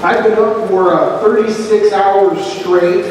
I've been up for 36 hours straight,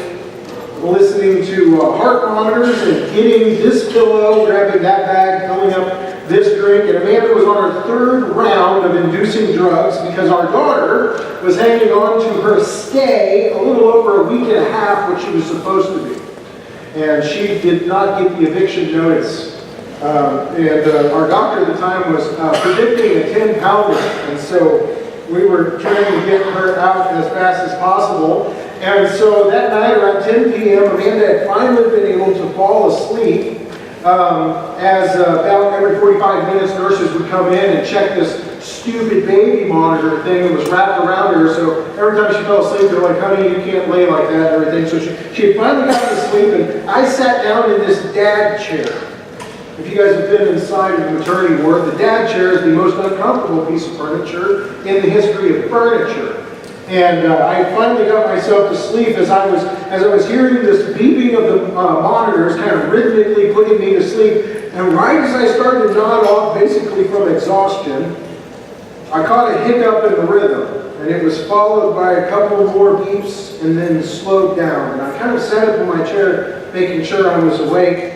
listening to heart monitors and getting this pillow, grabbing that bag, filling up this drink. And Amanda was on her third round of inducing drugs because our daughter was hanging on to her stay a little over a week and a half, which she was supposed to be. And she did not get the eviction notice. Our doctor at the time was predicting a 10-pounder. And so we were trying to get her out as fast as possible. And so that night around 10 p.m., Amanda had finally been able to fall asleep as about every 45 minutes nurses would come in and check this stupid baby monitor thing that was wrapped around her. So every time she fell asleep, they're like, honey, you can't lay like that and everything. So she had finally gotten to sleep, and I sat down in this dad chair. If you guys have been inside of the maternity ward, the dad chair is the most uncomfortable piece of furniture in the history of furniture. And I finally got myself to sleep as I was hearing this beeping of the monitors kind of rhythmically putting me to sleep. And right as I started to nod off, basically from exhaustion, I caught a hiccup in the rhythm. And it was followed by a couple more beeps and then slowed down. And I kind of sat up in my chair, making sure I was awake.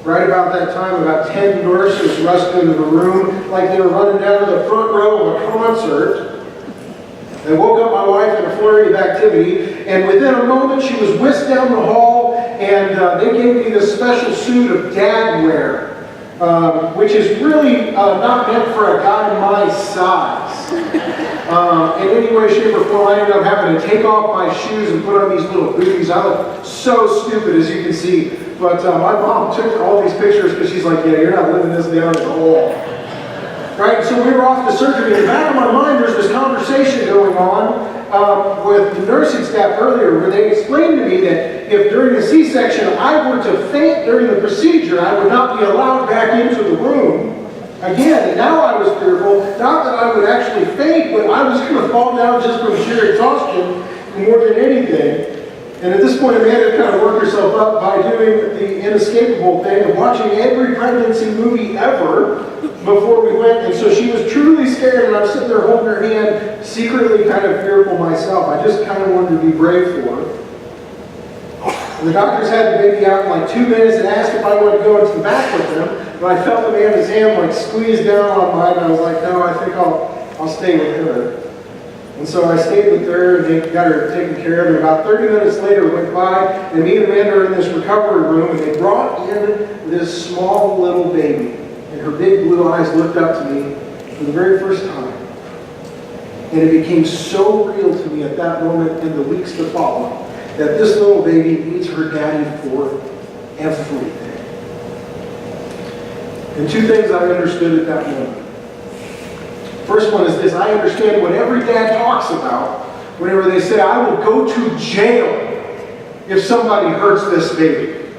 Right about that time, about 10 nurses rushed into the room like they were running down to the front row of a concert. They woke up my wife in a flurry of activity, and within a moment she was whisked down the hall, and they gave me this special suit of dad wear, which is really not meant for a guy my size. In any way, shape, or form, I ended up having to take off my shoes and put on these little booties. I look so stupid, as you can see. But my mom took all these pictures because she's like, yeah, you're not living this down at all. Right? So we were off to surgery. In the back of my mind, there's this conversation going on with the nursing staff earlier where they explained to me that if during the C-section I were to faint during the procedure, I would not be allowed back into the room again. And now I was fearful, not that I would actually faint, but I was going to fall down just from sheer exhaustion more than anything. And at this point, Amanda kind of worked herself up by doing the inescapable thing of watching every pregnancy movie ever before we went. And so she was truly scared, and I'm sitting there holding her hand, secretly kind of fearful myself. I just kind of wanted to be brave for her. And the doctors had the baby out in like 2 minutes and asked if I wanted to go into the back with them. But I felt Amanda's hand like squeeze down on mine, and I was like, no, I think I'll stay with her. And so I stayed with her, and they got her taken care of. And about 30 minutes later went by, and me and Amanda are in this recovery room, and they brought in this small little baby. And her big blue eyes looked up to me for the very first time. And it became so real to me at that moment in the weeks to follow that this little baby needs her daddy for everything. And two things I understood at that moment. First one is this: I understand what every dad talks about whenever they say, I will go to jail if somebody hurts this baby.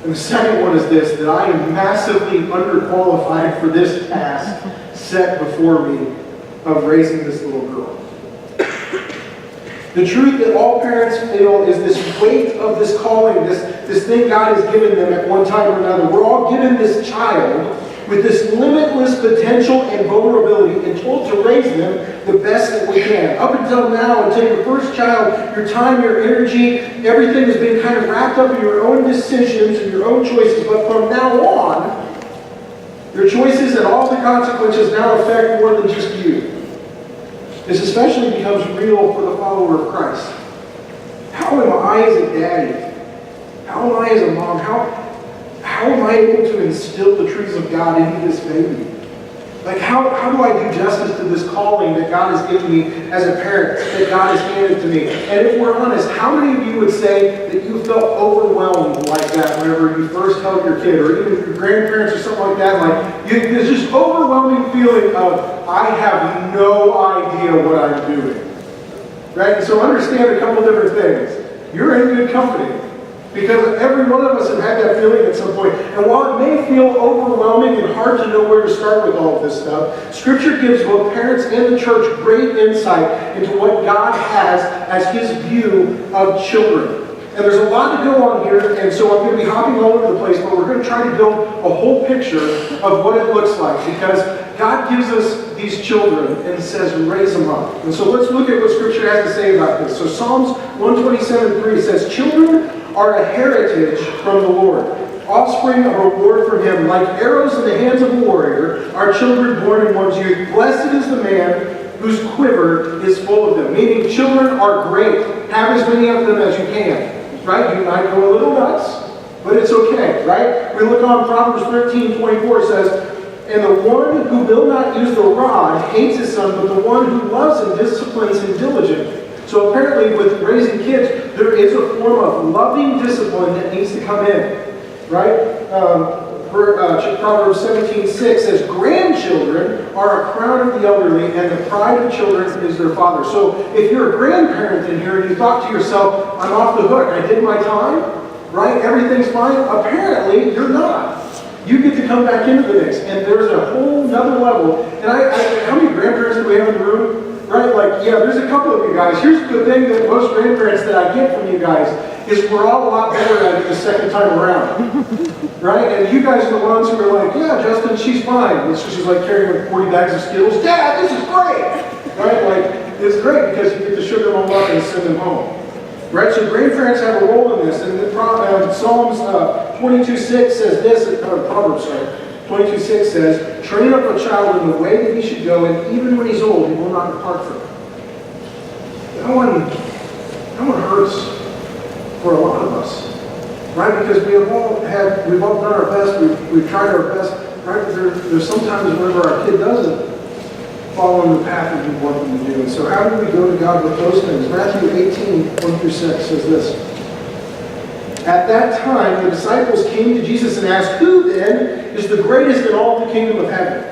And the second one is this: that I am massively underqualified for this task set before me of raising this little girl. The truth that all parents feel is this weight of this calling, this thing God has given them at one time or another. We're all given this child with this limitless potential and vulnerability, and told to raise them the best that we can. Up until now, until your first child, your time, your energy, everything has been kind of wrapped up in your own decisions and your own choices. But from now on, your choices and all the consequences now affect more than just you. This especially becomes real for the follower of Christ. How am I as a daddy? How am I as a mom? How am I able to instill the truths of God into this baby? Like, how do I do justice to this calling that God has given me as a parent, that God has handed to me? And if we're honest, how many of you would say that you felt overwhelmed like that whenever you first held your kid, or even your grandparents or something like that? Like, there's this overwhelming feeling of, I have no idea what I'm doing. Right? And so understand a couple different things. You're in good company. Because every one of us have had that feeling at some point. And while it may feel overwhelming and hard to know where to start with all of this stuff, Scripture gives both parents and the church great insight into what God has as His view of children. And there's a lot to go on here, and so I'm going to be hopping all over the place, but we're going to try to build a whole picture of what it looks like. Because God gives us these children and says, raise them up. And so let's look at what Scripture has to say about this. So Psalms 127:3 says, children are a heritage from the Lord, offspring a reward from Him. Like arrows in the hands of a warrior are children born in one's youth. Blessed is the man whose quiver is full of them. Meaning children are great. Have as many of them as you can. Right? You might go a little nuts, but it's okay. Right? We look on Proverbs 13:24 says, and the one who will not use the rod hates his son, but the one who loves him disciplines him diligently. So apparently with raising kids, there is a form of loving discipline that needs to come in. Right? Proverbs 17:6 says, grandchildren are a crown of the elderly, and the pride of children is their father. So if you're a grandparent in here and you thought to yourself, I'm off the hook, I did my time, right? Everything's fine. Apparently, you're not. You get to come back into the mix, and there's a whole nother level. And how many grandparents do we have in the room? Right? Like, yeah, there's a couple of you guys. Here's the thing that most grandparents that I get from you guys is we're all a lot better at it the second time around. Right? And you guys are the ones who are like, yeah, Justin, she's fine. And so she's like carrying like 40 bags of Skittles. Dad, this is great! Right? Like, it's great because you get to sugar them all up and send them home. Right? So grandparents have a role in this. And Psalms 22:6 says this, Proverbs 22:6 says, train up a child in the way that he should go, and even when he's old, he will not depart from it. That one hurts for a lot of us. Right? Because we've all done our best, we've tried our best, right? But there's sometimes whenever our kid doesn't follow the path that we want them to do. And so how do we go to God with those things? Matthew 18:1-6 says this. At that time, the disciples came to Jesus and asked, who then is the greatest in all the kingdom of heaven?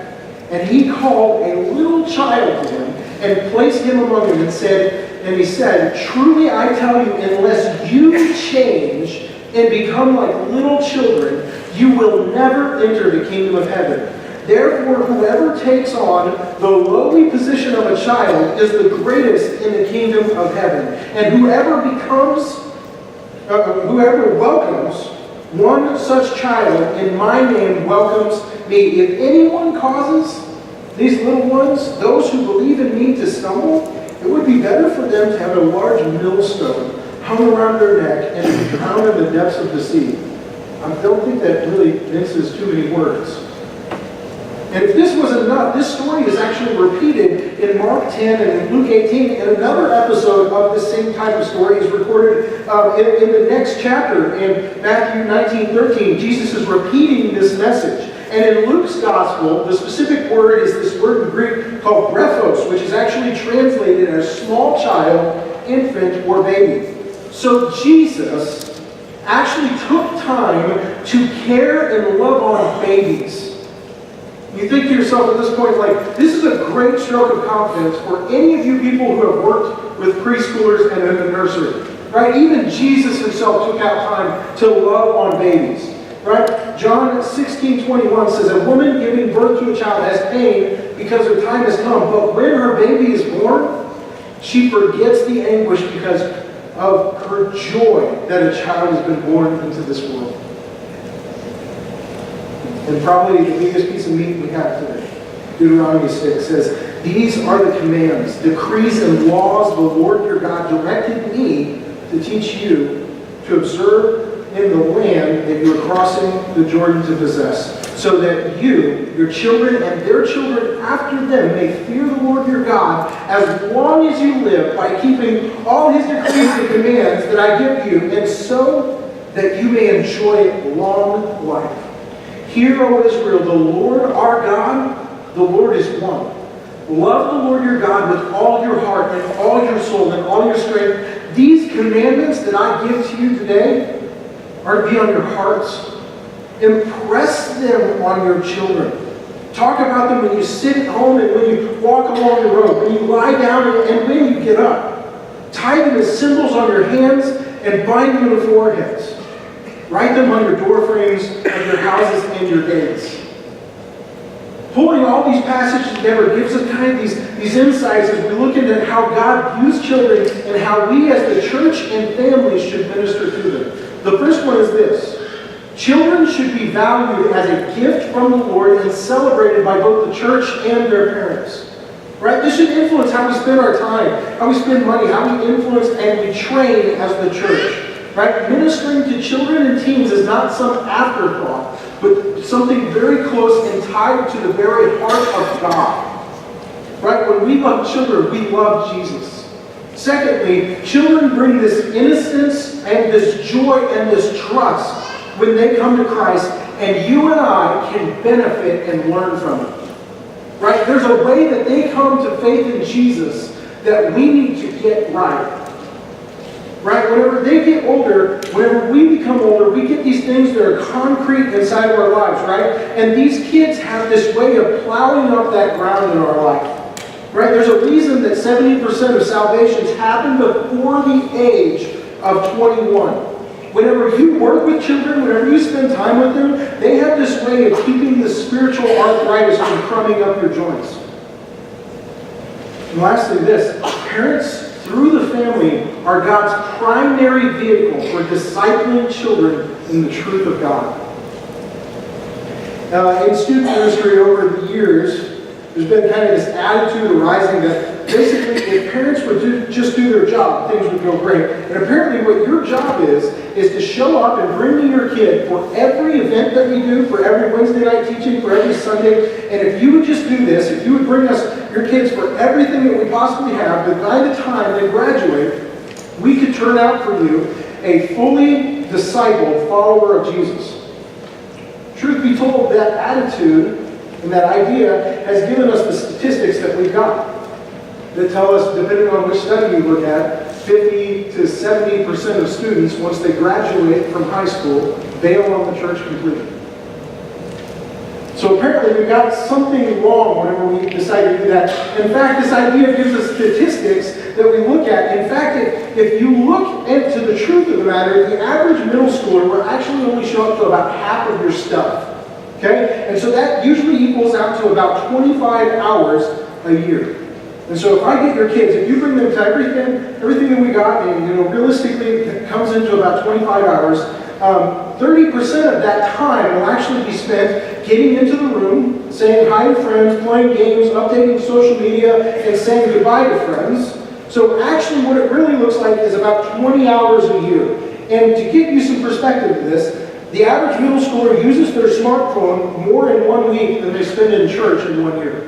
And he called a little child to him and placed him among them and he said, truly I tell you, unless you change and become like little children, you will never enter the kingdom of heaven. Therefore, whoever takes on the lowly position of a child is the greatest in the kingdom of heaven. And whoever welcomes one such child in my name welcomes me. If anyone causes these little ones, those who believe in me, to stumble, it would be better for them to have a large millstone hung around their neck and to be drowned in the depths of the sea. I don't think that really minces too many words. And if this was enough, this story is actually repeated in Mark 10 and in Luke 18, and another episode of this same type of story is recorded in the next chapter in Matthew 19:13. Jesus is repeating this message. And in Luke's gospel, the specific word is this word in Greek called brephos, which is actually translated as small child, infant, or baby. So Jesus actually took time to care and love on babies. You think to yourself at this point, like, this is a great stroke of confidence for any of you people who have worked with preschoolers and in the nursery. Right? Even Jesus himself took out time to love on babies. Right? John 16:21 says, a woman giving birth to a child has pain because her time has come. But when her baby is born, she forgets the anguish because of her joy that a child has been born into this world. And probably the biggest piece of meat we have today, Deuteronomy 6 says, these are the commands, decrees, and laws the Lord your God directed me to teach you to observe in the land that you are crossing the Jordan to possess, so that you, your children, and their children after them may fear the Lord your God as long as you live by keeping all his decrees and commands that I give you, and so that you may enjoy long life. Hear, O Israel, the Lord our God, the Lord is one. Love the Lord your God with all your heart and all your soul and all your strength. These commandments that I give to you today are to be on your hearts. Impress them on your children. Talk about them when you sit at home and when you walk along the road, when you lie down and when you get up. Tie them as symbols on your hands and bind them on your foreheads. Write them on your door frames of your houses and your gates. Pulling all these passages together gives us kind of these insights as we look into how God views children and how we as the church and families should minister to them. The first one is this. Children should be valued as a gift from the Lord and celebrated by both the church and their parents. Right? This should influence how we spend our time, how we spend money, how we influence and we train as the church. Right? Ministering to children and teens is not some afterthought, but something very close and tied to the very heart of God. Right? When we love children, we love Jesus. Secondly, children bring this innocence and this joy and this trust when they come to Christ, and you and I can benefit and learn from it. Right? There's a way that they come to faith in Jesus that we need to get right. Right? Whenever they get older, whenever we become older, we get these things that are concrete inside of our lives, right? And these kids have this way of plowing up that ground in our life. Right? There's a reason that 70% of salvations happen before the age of 21. Whenever you work with children, whenever you spend time with them, they have this way of keeping the spiritual arthritis from crumbing up your joints. And lastly, this. Parents, through the family, are God's primary vehicle for discipling children in the truth of God. In student ministry over the years, there's been kind of this attitude arising that basically if parents would just do their job, things would go great. And apparently what your job is to show up and bring me your kid for every event that we do, for every Wednesday night teaching, for every Sunday. And if you would just do this, if you would bring us your kids for everything that we possibly have, that by the time they graduate, we could turn out for you a fully discipled follower of Jesus. Truth be told, that attitude and that idea has given us the statistics that we've got that tell us, depending on which study you look at, 50 to 70% of students, once they graduate from high school, bail on the church completely. So apparently we've got something wrong whenever we decide to do that. In fact, this idea gives us statistics that we look at. In fact, if you look into the truth of the matter, the average middle schooler will actually only show up to about half of your stuff. Okay? And so that usually equals out to about 25 hours a year. And so if I get your kids, if you bring them to everything that we got, and realistically it comes into about 25 hours, 30% of that time will actually be spent getting into the room, saying hi to friends, playing games, updating social media, and saying goodbye to friends. So actually what it really looks like is about 20 hours a year. And to give you some perspective to this, the average middle schooler uses their smartphone more in 1 week than they spend in church in 1 year.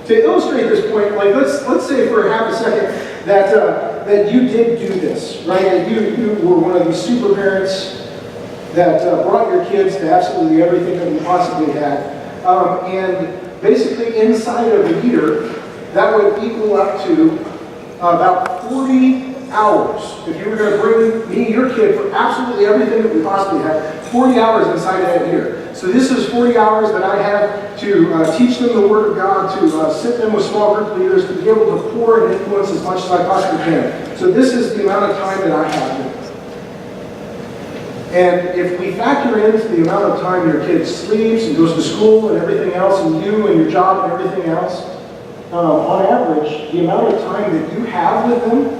To illustrate this point, like let's say for half a second that you did do this, right? That you were one of these super parents that brought your kids to absolutely everything that we possibly had, and basically inside of a year, that would equal up to about 40 hours. If you were going to bring me, your kid, for absolutely everything that we possibly have, 40 hours inside of that year. So this is 40 hours that I have to teach them the Word of God, to sit them with small group leaders, to be able to pour and influence as much as I possibly can. So this is the amount of time that I have with them. And if we factor into the amount of time your kid sleeps and goes to school and everything else, and you and your job and everything else, on average, the amount of time that you have with them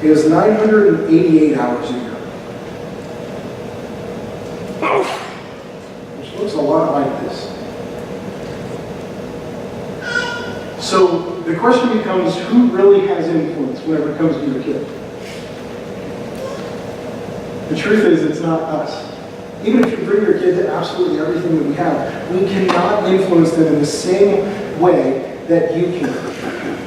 is 988 hours a year. Which looks a lot like this. So the question becomes, who really has influence whenever it comes to your kid? The truth is, it's not us. Even if you bring your kid to absolutely everything that we have, we cannot influence them in the same way that you can.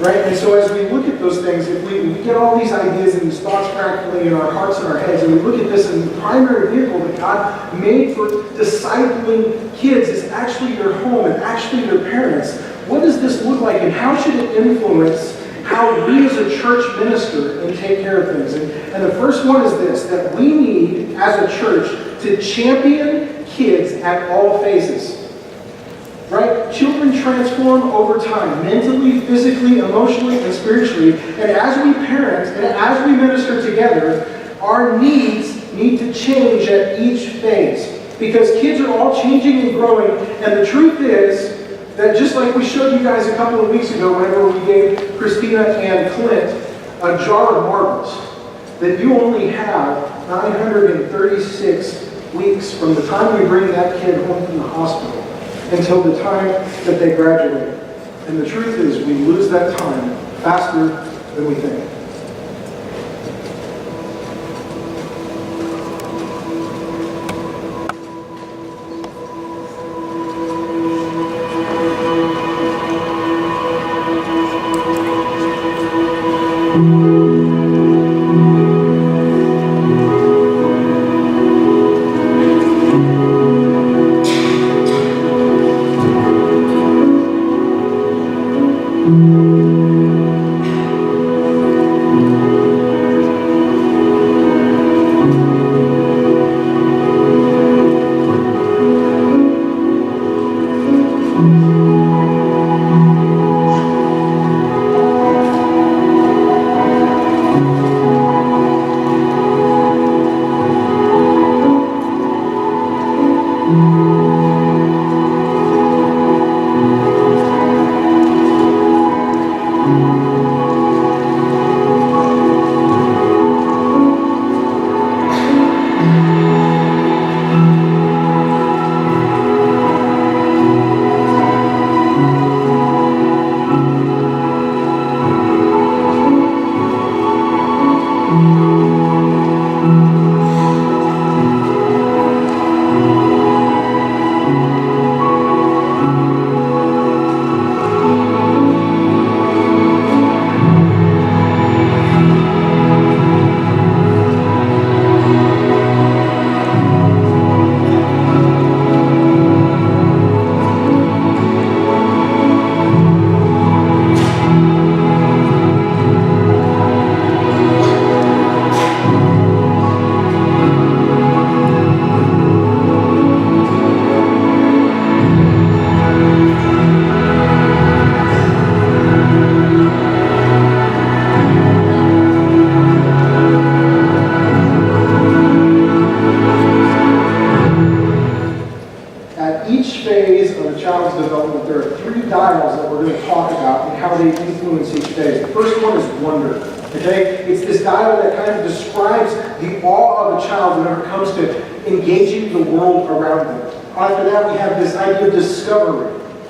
Right? And so as we look at those things, if we get all these ideas and these thoughts practically in our hearts and our heads, and we look at this, and the primary vehicle that God made for discipling kids is actually your home and actually your parents. What does this look like, and how should it influence how we as a church minister and take care of things? And the first one is this, that we need, as a church, to champion kids at all phases. Right? Children transform over time, mentally, physically, emotionally, and spiritually. And as we parent and as we minister together, our needs need to change at each phase. Because kids are all changing and growing. And the truth is that just like we showed you guys a couple of weeks ago, whenever we gave Christina and Clint a jar of marbles, that you only have 936 weeks from the time we bring that kid home from the hospital until the time that they graduate. And the truth is, we lose that time faster than we think.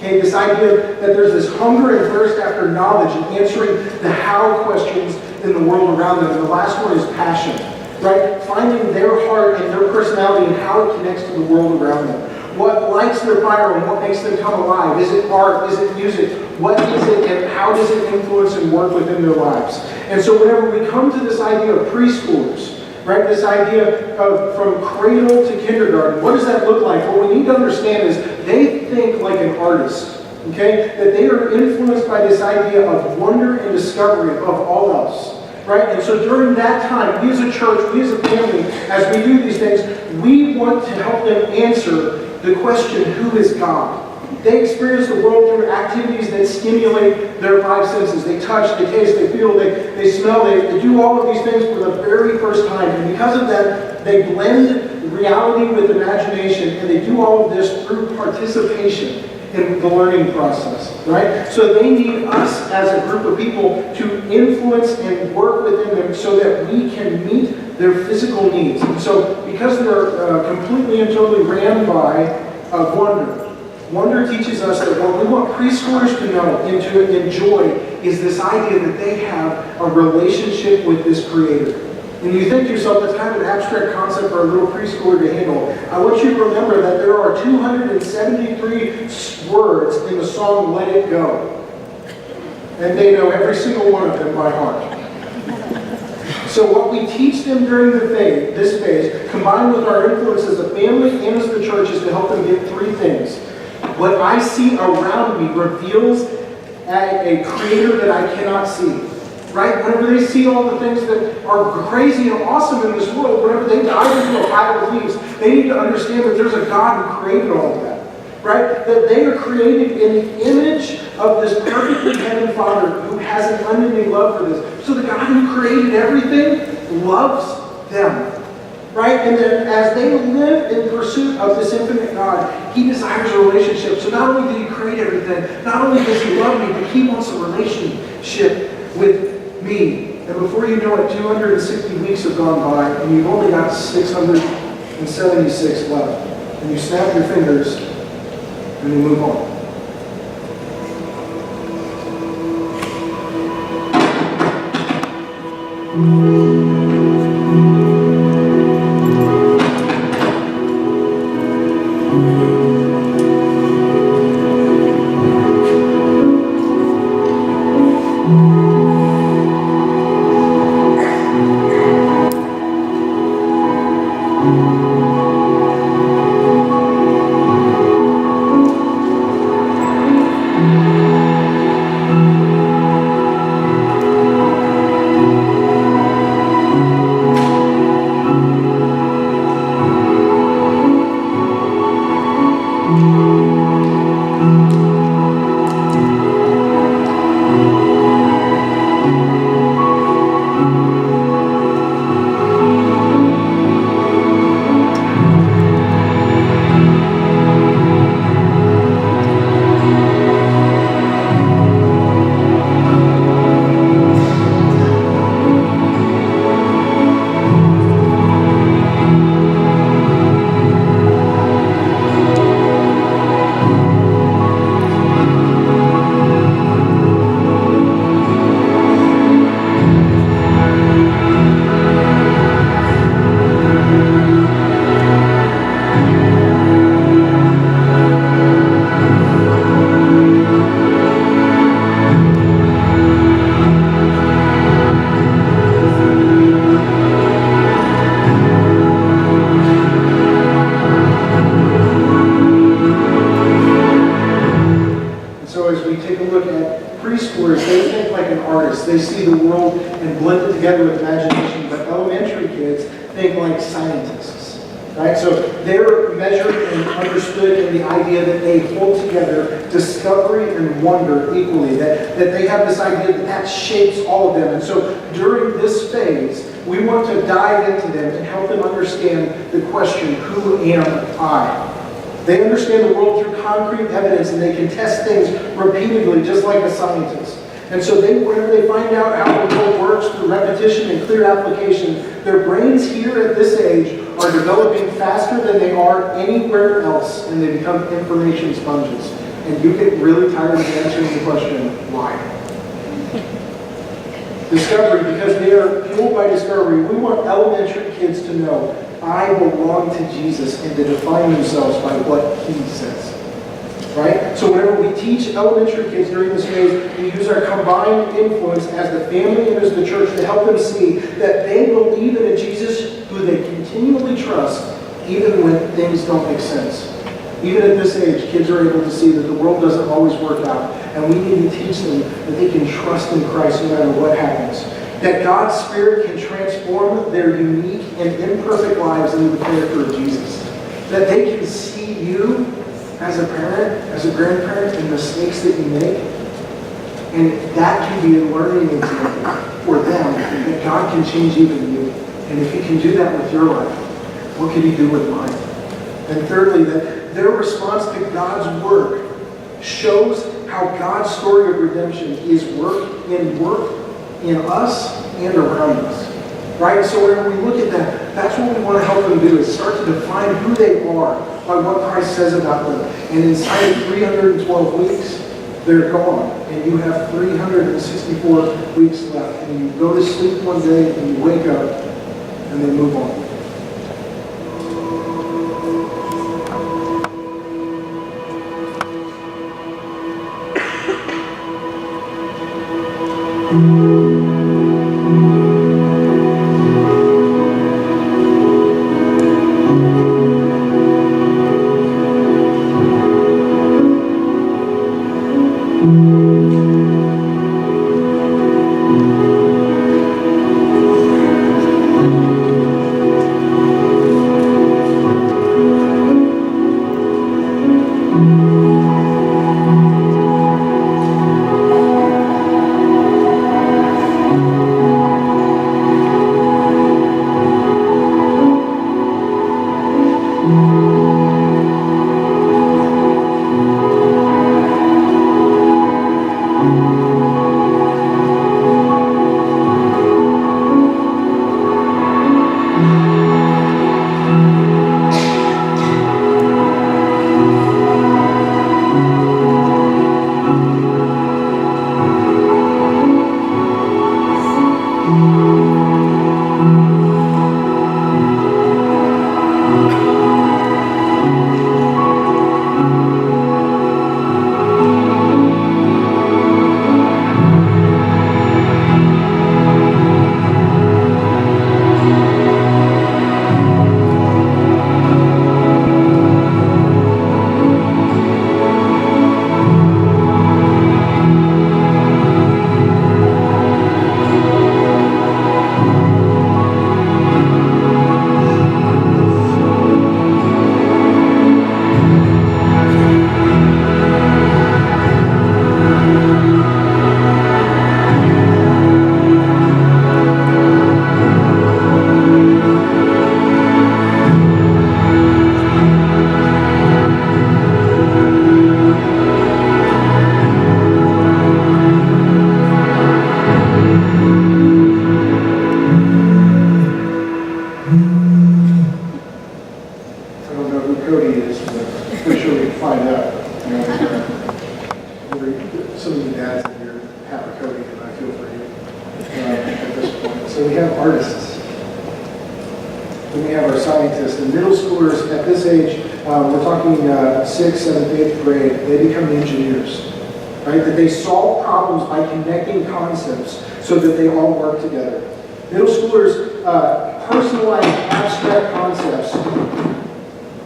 This idea that there's this hunger and thirst after knowledge and answering the how questions in the world around them. And the last one is passion, right? Finding their heart and their personality and how it connects to the world around them. What lights their fire and what makes them come alive? Is it art? Is it music? What is it and how does it influence and work within their lives? And so whenever we come to this idea of preschoolers, right, this idea of from cradle to kindergarten, what does that look like? What we need to understand is they think like an artist. Okay? That they are influenced by this idea of wonder and discovery above all else. Right? And so during that time, we as a church, we as a family, as we do these things, we want to help them answer the question, who is God? They experience the world through activities that stimulate their five senses. They touch, they taste, they feel, they smell, they do all of these things for the very first time. And because of that, they blend reality with imagination, and they do all of this through participation in the learning process, right? So they need us as a group of people to influence and work within them so that we can meet their physical needs. And so because they're completely and totally ran by wonder. Wonder teaches us that what we want preschoolers to know and to enjoy is this idea that they have a relationship with this Creator. And you think to yourself, that's kind of an abstract concept for a little preschooler to handle. I want you to remember that there are 273 words in the song Let It Go. And they know every single one of them by heart. So what we teach them during this phase, combined with our influence as a family and as the church, is to help them get three things. What I see around me reveals a Creator that I cannot see. Right? Whenever they see all the things that are crazy and awesome in this world, whenever they dive into a pile of leaves, they need to understand that there's a God who created all of that. Right? That they are created in the image of this perfectly heavenly Father who has an unending love for this. So the God who created everything loves them. Right? And then as they live in pursuit of this infinite God, He desires a relationship. So not only did He create everything, not only does He love me, but He wants a relationship with me And before you know it, 260 weeks have gone by, and you've only got 676 left. And you snap your fingers, and you move on. They see the world and blend it together with imagination, but elementary kids think like scientists, right? So they're measured and understood in the idea that they hold together discovery and wonder equally, that they have this idea that shapes all of them. And so during this phase, we want to dive into them and help them understand the question, who am I? They understand the world through concrete evidence, and they can test things repeatedly, just like a scientist. And so whenever they find out how the world works through repetition and clear application, their brains here at this age are developing faster than they are anywhere else, and they become information sponges. And you get really tired of answering the question, why? Discovery, because they are fueled by discovery. We want elementary kids to know, I belong to Jesus, and to define themselves by what He says. Right? So whenever we teach elementary kids during this phase, we use our combined influence as the family and as the church to help them see that they believe in a Jesus who they continually trust, even when things don't make sense. Even at this age, kids are able to see that the world doesn't always work out, and we need to teach them that they can trust in Christ no matter what happens. That God's Spirit can transform their unique and imperfect lives into the character of Jesus. That they can see you as a parent, as a grandparent, and mistakes that you make. And that can be a learning example for them, that God can change even you. And if He can do that with your life, what can He do with mine? And thirdly, that their response to God's work shows how God's story of redemption is work in us and around us. Right? So whenever we look at that, that's what we want to help them do, is start to define who they are by what Christ says about them. And inside of 312 weeks, they're gone. And you have 364 weeks left. And you go to sleep one day and you wake up and then move on. Sixth, seventh, eighth grade, they become engineers, right? That they solve problems by connecting concepts so that they all work together. Middle schoolers personalize abstract concepts.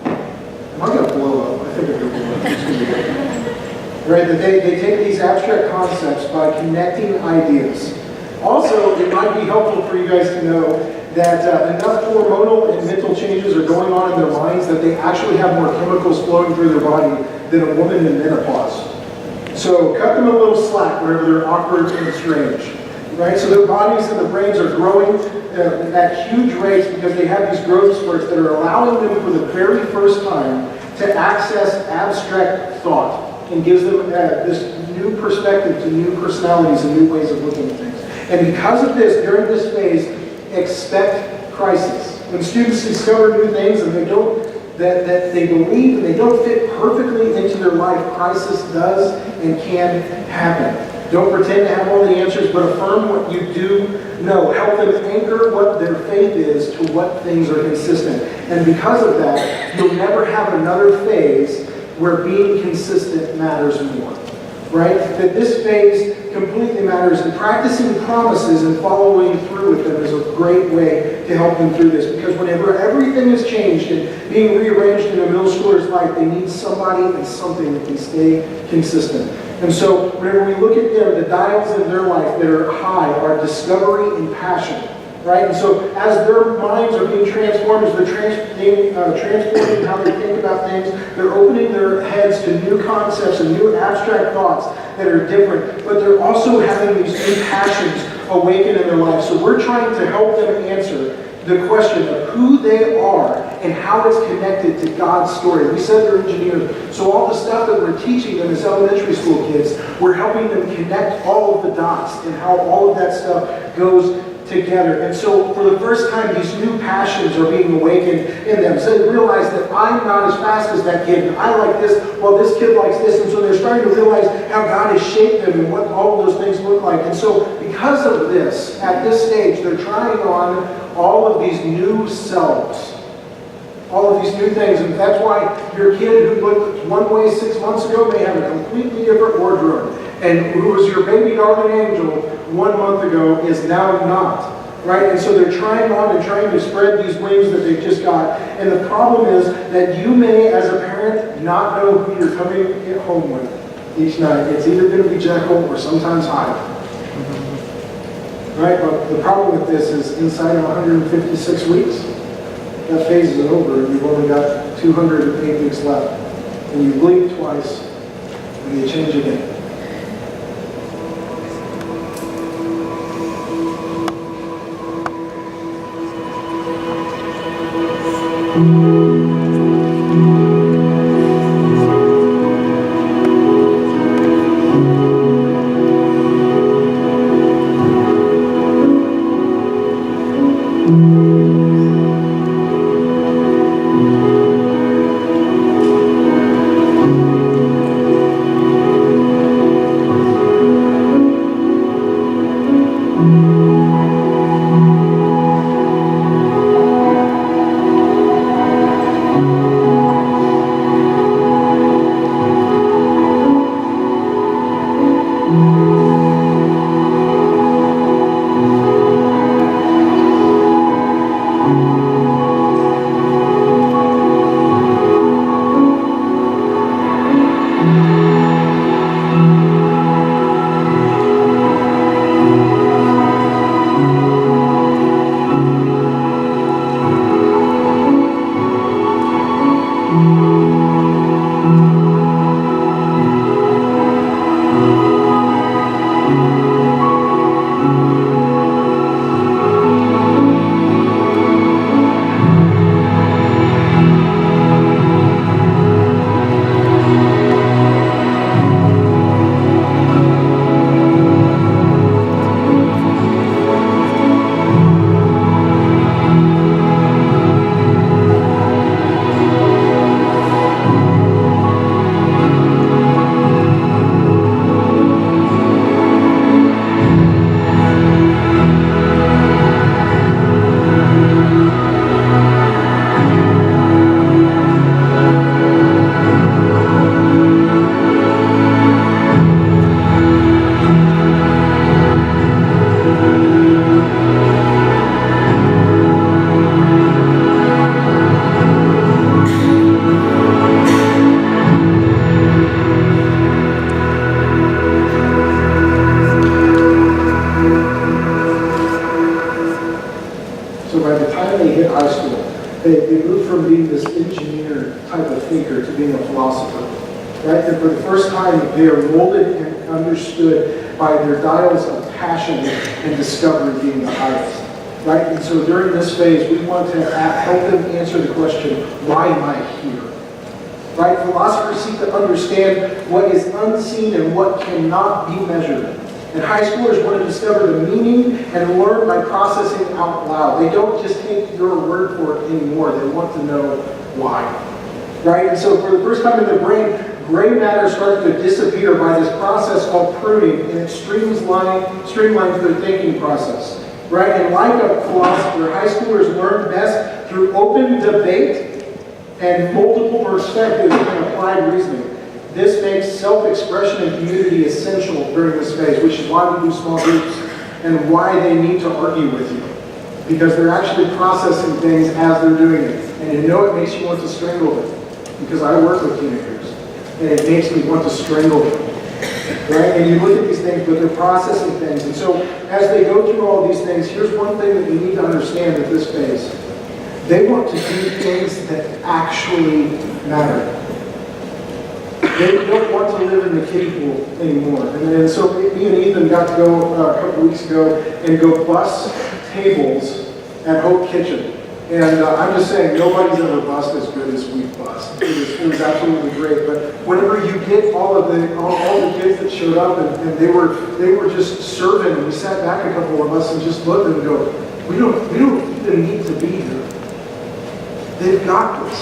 Am I going to blow up? I think I'm going to blow up. It's going to be good. Right? That they take these abstract concepts by connecting ideas. Also, it might be helpful for you guys to know that enough hormonal and mental changes are going on in their minds that they actually have more chemicals flowing through their body than a woman in menopause. So cut them a little slack wherever they're awkward and strange. Right? So their bodies and their brains are growing at huge rates because they have these growth spurts that are allowing them for the very first time to access abstract thought and gives them this new perspective to new personalities and new ways of looking at things. And because of this, during this phase, expect crisis. When students discover new things and they don't, that they believe and they don't fit perfectly into their life, crisis does and can happen. Don't pretend to have all the answers, but affirm what you do know. Help them anchor what their faith is to what things are consistent. And because of that, you'll never have another phase where being consistent matters more. Right? That this phase completely matters, and practicing promises and following through with them is a great way to help them through this, because whenever everything is changed and being rearranged in a middle schooler's life, they need somebody and something that can stay consistent. And so whenever we look at them, the dials in their life that are high are discovery and passion. Right? And so as their minds are being transformed, as they're transforming how they think about things, they're opening their heads to new concepts and new abstract thoughts that are different, but they're also having these new passions awaken in their lives. So we're trying to help them answer the question of who they are and how it's connected to God's story. We said they're engineers, so all the stuff that we're teaching them as elementary school kids, we're helping them connect all of the dots and how all of that stuff goes together. And so for the first time, these new passions are being awakened in them. So they realize that I'm not as fast as that kid, and I like this, well, this kid likes this. And so they're starting to realize how God has shaped them and what all of those things look like. And so because of this, at this stage, they're trying on all of these new selves. All of these new things. And that's why your kid who looked one way 6 months ago may have a completely different wardrobe. And who was your baby darling angel 1 month ago is now not. Right? And so they're trying on and trying to spread these wings that they've just got. And the problem is that you may, as a parent, not know who you're coming home with each night. It's either going to be Jekyll or sometimes Hyde. Right? But the problem with this is inside of 156 weeks, that phase is over and you've only got 208 weeks left. And you blink twice and you change again. they moved from being this engineer type of thinker to being a philosopher. Right? And for the first time, they are molded and understood by their dials of passion and discovery being the highest. Right? And so during this phase, we want to help them answer the question, why am I here? Right? Philosophers seek to understand what is unseen and what cannot be measured. And high schoolers want to discover the meaning and learn by processing out loud. They don't just take your word for it anymore. They want to know why. Right? And so for the first time in their brain, gray matter starts to disappear by this process called pruning, and it streamlines their thinking process. Right? And like a philosopher, high schoolers learn best through open debate and multiple perspectives and applied reasoning. This makes self-expression and community essential during this phase, which is why we do small groups and why they need to argue with you. Because they're actually processing things as they're doing it. And you know it makes you want to strangle them. Because I work with teenagers. And it makes me want to strangle them. Right? And you look at these things, but they're processing things. And so as they go through all these things, here's one thing that you need to understand at this phase. They want to do things that actually matter. They don't want to live in the kiddie pool anymore. And so me and Ethan got to go a couple weeks ago and go bus tables at Hope Kitchen. And I'm just saying, nobody's ever bussed as good as we've bussed. It was absolutely great. But whenever you get all the kids that showed up and they were just serving, and we sat back a couple of us and just looked and go, we don't even need to be here. They've got this.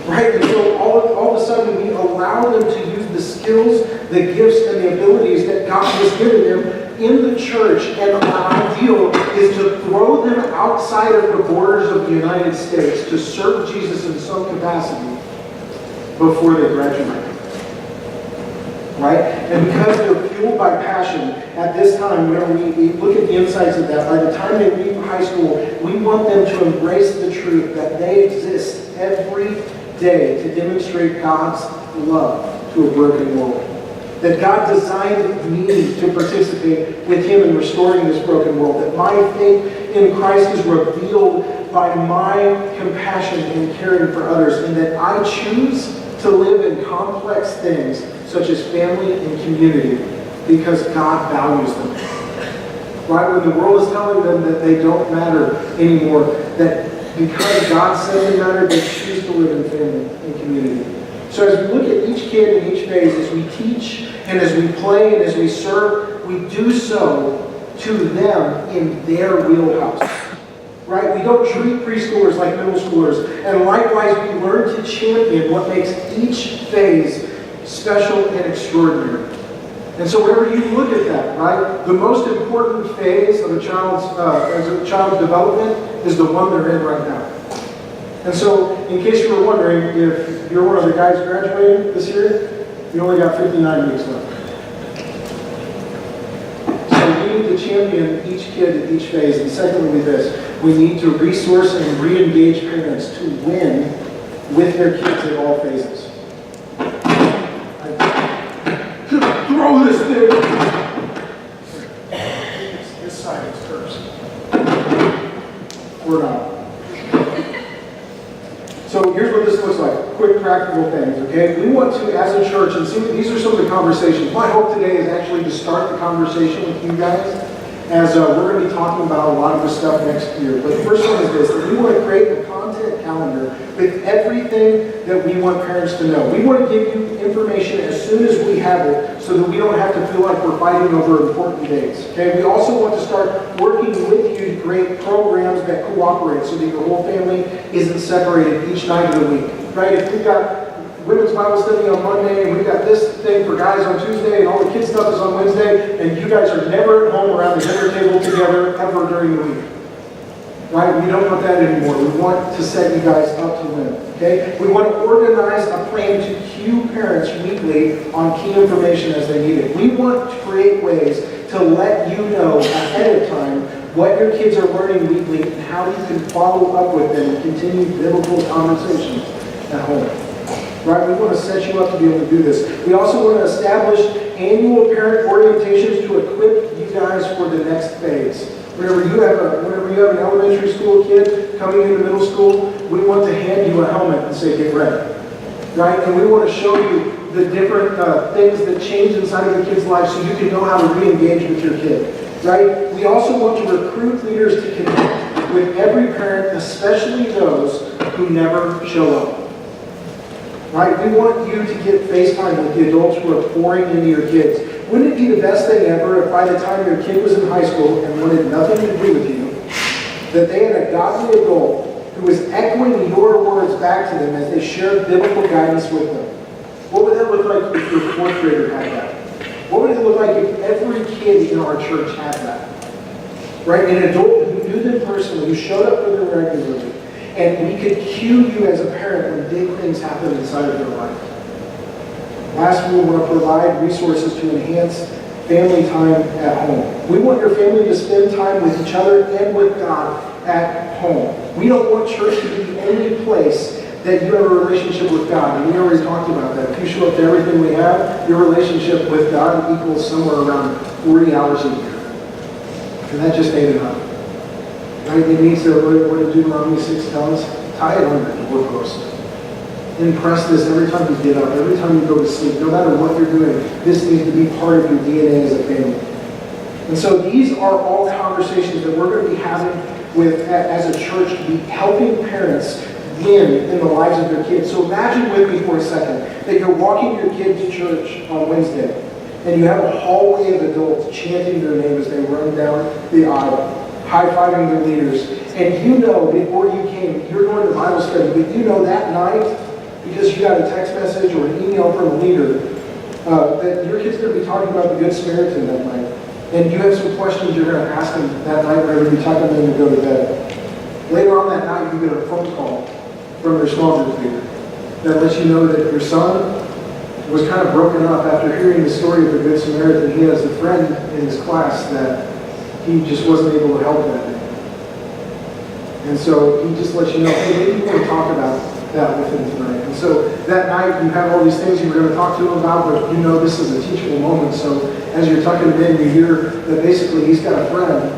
Right? And so all of a sudden we allow them to use the skills, the gifts, and the abilities that God has given them in the church. And our ideal is to throw them outside of the borders of the United States to serve Jesus in some capacity before they graduate. Right? And because they're fueled by passion, at this time, when we look at the insights of that, by the time they leave high school, we want them to embrace the truth that they exist every day to demonstrate God's love to a broken world. That God designed me to participate with Him in restoring this broken world. That my faith in Christ is revealed by my compassion and caring for others. And that I choose to live in complex things such as family and community because God values them. Right? When the world is telling them that they don't matter anymore, that because God says they matter, they choose to live in family and community. So as we look at each kid in each phase, as we teach and as we play and as we serve, we do so to them in their wheelhouse. Right? We don't treat preschoolers like middle schoolers. And likewise, we learn to champion what makes each phase special and extraordinary. And so whenever you look at that, right, the most important phase of a child's development is the one they're in right now. And so, in case you were wondering, if you're one of the guys graduating this year, you only got 59 weeks left. So we need to champion each kid at each phase. And secondly, this, we need to resource and re-engage parents to win with their kids at all phases. Throw this thing! This side is cursed. Or not. So here's what this looks like. Quick practical things, okay? We want to, as a church, and see, these are some of the conversations. My hope today is actually to start the conversation with you guys, as we're going to be talking about a lot of this stuff next year. But the first one is this, that we want to create a content calendar with everything that we want parents to know. We want to give you information as soon as we have it so that we don't have to feel like we're fighting over important dates. Okay? We also want to start working with you to create programs that cooperate so that your whole family isn't separated each night of the week. Right? If we've got women's Bible study on Monday, and we've got this thing for guys on Tuesday, and all the kids stuff is on Wednesday, and you guys are never at home around the dinner table together ever during the week. Right? We don't want that anymore. We want to set you guys up to win. Okay? We want to organize a plan to cue parents weekly on key information as they need it. We want to create ways to let you know ahead of time what your kids are learning weekly and how you can follow up with them and continue biblical conversations at home. Right? We want to set you up to be able to do this. We also want to establish annual parent orientations to equip you guys for the next phase. Whenever you have an elementary school kid coming into middle school, we want to hand you a helmet and say, get ready. Right? And we want to show you the different things that change inside of your kid's life so you can know how to re-engage with your kid. Right? We also want to recruit leaders to connect with every parent, especially those who never show up. Right? We want you to get FaceTime with the adults who are pouring into your kids. Wouldn't it be the best thing ever if by the time your kid was in high school and wanted nothing to do with you, that they had a godly adult who was echoing your words back to them as they shared biblical guidance with them? What would that look like if your fourth grader had that? What would it look like if every kid in our church had that? Right? An adult who knew them personally, who showed up for them regularly, and we could cue you as a parent when big things happen inside of their life. Last, we want to provide resources to enhance family time at home. We want your family to spend time with each other and with God at home. We don't want church to be the only place that you have a relationship with God. And we already talked about that. If you show up to everything we have, your relationship with God equals somewhere around 40 hours a year. And that just ain't enough. Right? It needs to, what did Deuteronomy 6 tell us? Tie it on the doorpost. Impress this every time you get up, every time you go to sleep, no matter what you're doing. This needs to be part of your DNA as a family. And so these are all conversations that we're going to be having with, as a church, to be helping parents win in the lives of their kids. So imagine with me for a second that you're walking your kid to church on Wednesday, and you have a hallway of adults chanting their name as they run down the aisle, high-fiving their leaders. And you know, before you came, you're going to Bible study, but you know that night, because you got a text message or an email from a leader, that your kid's going to be talking about the Good Samaritan that night. And you have some questions you're going to ask them that night whenever you tuck them in to go to bed. Later on that night, you get a phone call from your small group leader that lets you know that your son was kind of broken up after hearing the story of the Good Samaritan. He has a friend in his class that he just wasn't able to help that day. And so he just lets you know, hey, maybe you want to talk about that with him tonight. And so that night you have all these things you were going to talk to him about, but you know this is a teachable moment. So as you're tucking him in, you hear that basically he's got a friend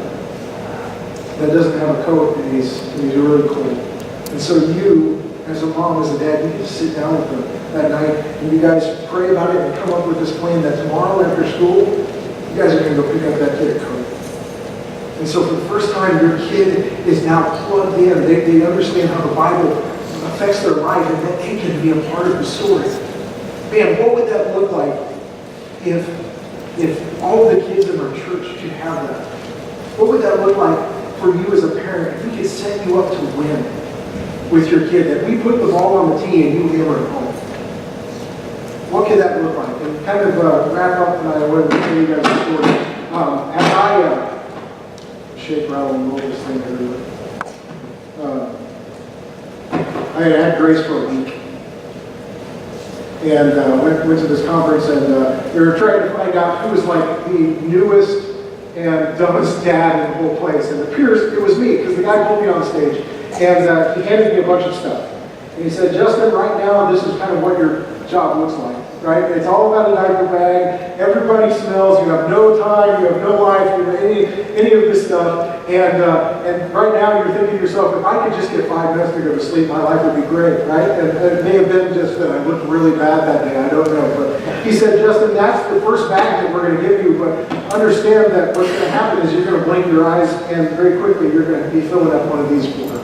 that doesn't have a coat and he's really cold. And so you, as a mom, as a dad, you just sit down with them that night and you guys pray about it and come up with this plan that tomorrow after school, you guys are going to go pick up that kid a coat. And so for the first time, your kid is now plugged in. They understand how the Bible affects their life and that they can be a part of the story. Man, what would that look like if all of the kids in our church could have that? What would that look like for you as a parent if we could set you up to win with your kid, that we put the ball on the tee and you hammer it home? What could that look like? And kind of wrap up, and I wanted to tell you guys a story. As I shake, rattle, and roll this thing everywhere. I had Grace for a week, and went to this conference, and we were trying to find out who was like the newest and dumbest dad in the whole place. And it appears it was me, because the guy pulled me on stage, and he handed me a bunch of stuff. And he said, Justin, right now, this is kind of what your job looks like, right? It's all about a diaper bag. Everybody smells. You have no time. You have no life. You have any of this stuff. And right now, you're thinking to yourself, if I could just get 5 minutes to go to sleep, my life would be great, right? And it may have been just that I looked really bad that day. I don't know. But he said, Justin, that's the first bag that we're going to give you. But understand that what's going to happen is you're going to blink your eyes, and very quickly, you're going to be filling up one of these for her.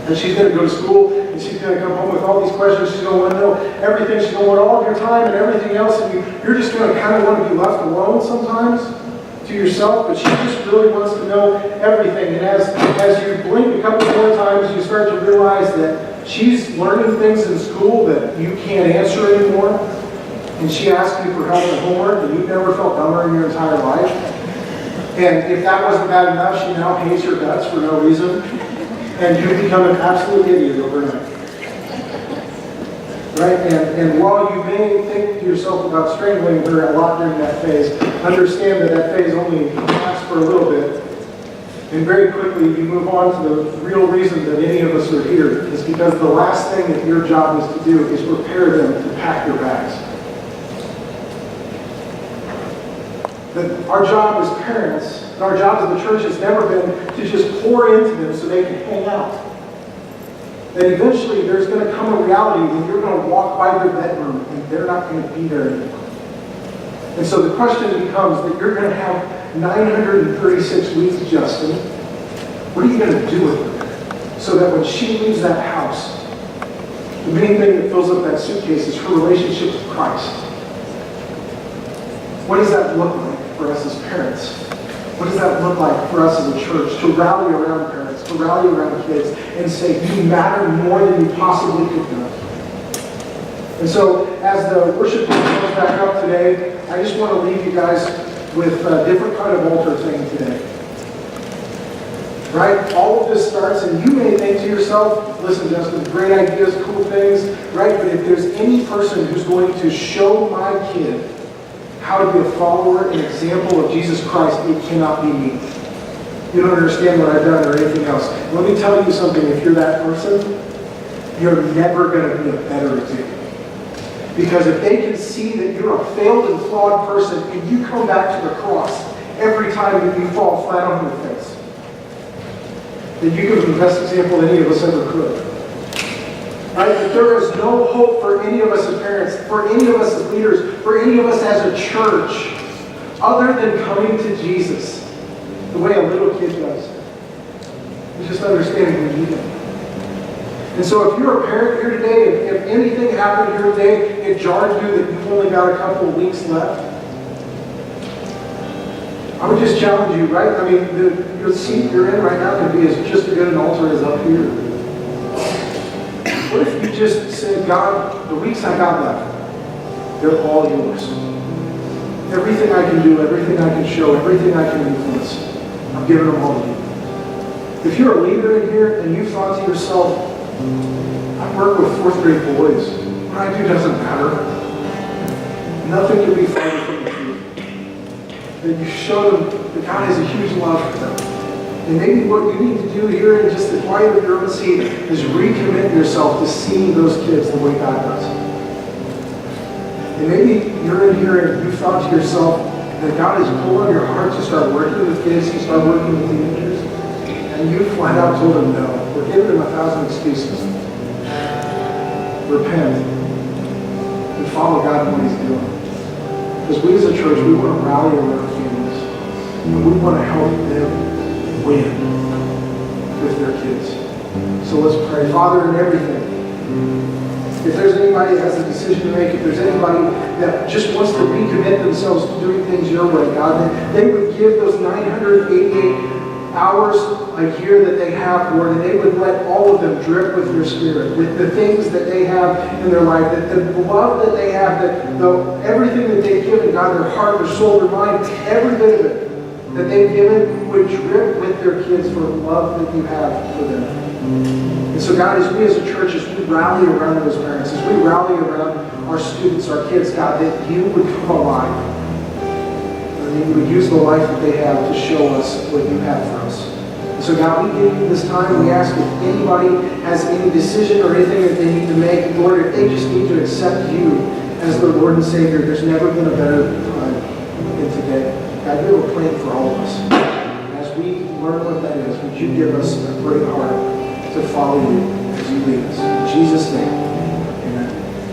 And she's going to go to school, and she's going to come home with all these questions. She's going to want to know everything. She's going to want all of your time and everything else. And you're just going to kind of want to be left alone sometimes to yourself. But she just really wants to know everything. And as you blink a couple more times, you start to realize that she's learning things in school that you can't answer anymore. And she asks you for help with homework, and you've never felt dumber in your entire life. And if that wasn't bad enough, she now hates your guts for no reason. And you become an absolute idiot overnight. Right? And while you may think to yourself about strangling her a lot during that phase, understand that that phase only lasts for a little bit. And very quickly you move on to the real reason that any of us are here, is because the last thing that your job is to do is prepare them to pack their bags. That our job as parents, and our job as the church has never been to just pour into them so they can hang out. That eventually there's going to come a reality when you're going to walk by their bedroom and they're not going to be there anymore. And so the question becomes that you're going to have 936 weeks, Justin. What are you going to do with her? So that when she leaves that house, the main thing that fills up that suitcase is her relationship with Christ. What does that look like for us as parents? What does that look like for us as a church to rally around parents, to rally around kids, and say, you matter more than you possibly could know? And so, as the worship team comes back up today, I just want to leave you guys with a different kind of altar thing today. Right? All of this starts, and you may think to yourself, listen, Justin, great ideas, cool things, right? But if there's any person who's going to show my kid how to be a follower and example of Jesus Christ, it cannot be me. You don't understand what I've done or anything else. Let me tell you something, if you're that person, you're never going to be a better example. Because if they can see that you're a failed and flawed person and you come back to the cross every time that you fall flat on your face, then you give them the best example any of us ever could. Right? That there is no hope for any of us as parents, for any of us as leaders, for any of us as a church, other than coming to Jesus the way a little kid does. And just understanding we need him. And so if you're a parent here today, if anything happened here today, it jarred you that you've only got a couple of weeks left, I would just challenge you, right? I mean, your seat you're in right now can be as just as good an altar as up here. What if you just said, God, the weeks I got left, they're all yours. Everything I can do, everything I can show, everything I can influence, I'm giving them all to you. If you're a leader in here and you thought to yourself, I work with 4th grade boys, what I do doesn't matter, nothing can be farther from the truth. That you show them that God has a huge love for them. And maybe what you need to do here in just the quiet of your own seat is recommit yourself to seeing those kids the way God does. And maybe you're in here and you thought to yourself that God is pulling your heart to start working with kids, to start working with teenagers, and you flat out told them no. We're giving them 1,000 excuses. Repent and follow God in what he's doing. Because we as a church, we want to rally around families. And we want to help them win with their kids. So let's pray. Father, in everything, if there's anybody that has a decision to make, if there's anybody that just wants to recommit themselves to doing things your way, God, that they would give those 988 hours a year that they have, Lord, and they would let all of them drip with your Spirit, with the things that they have in their life, that the love that they have, that everything that they've given, God, their heart, their soul, their mind, every bit of it that they've given would drip with their kids for the love that you have for them. And so, God, as we as a church, as we rally around those parents, as we rally around our students, our kids, God, that you would come alive. And you would use the life that they have to show us what you have for us. And so, God, we give you this time. We ask if anybody has any decision or anything that they need to make, Lord, if they just need to accept you as their Lord and Savior, there's never been a better time than today. God, you have a plan for all of us. And as we learn what that is, would you give us a great heart to follow you as you lead us. In Jesus' name.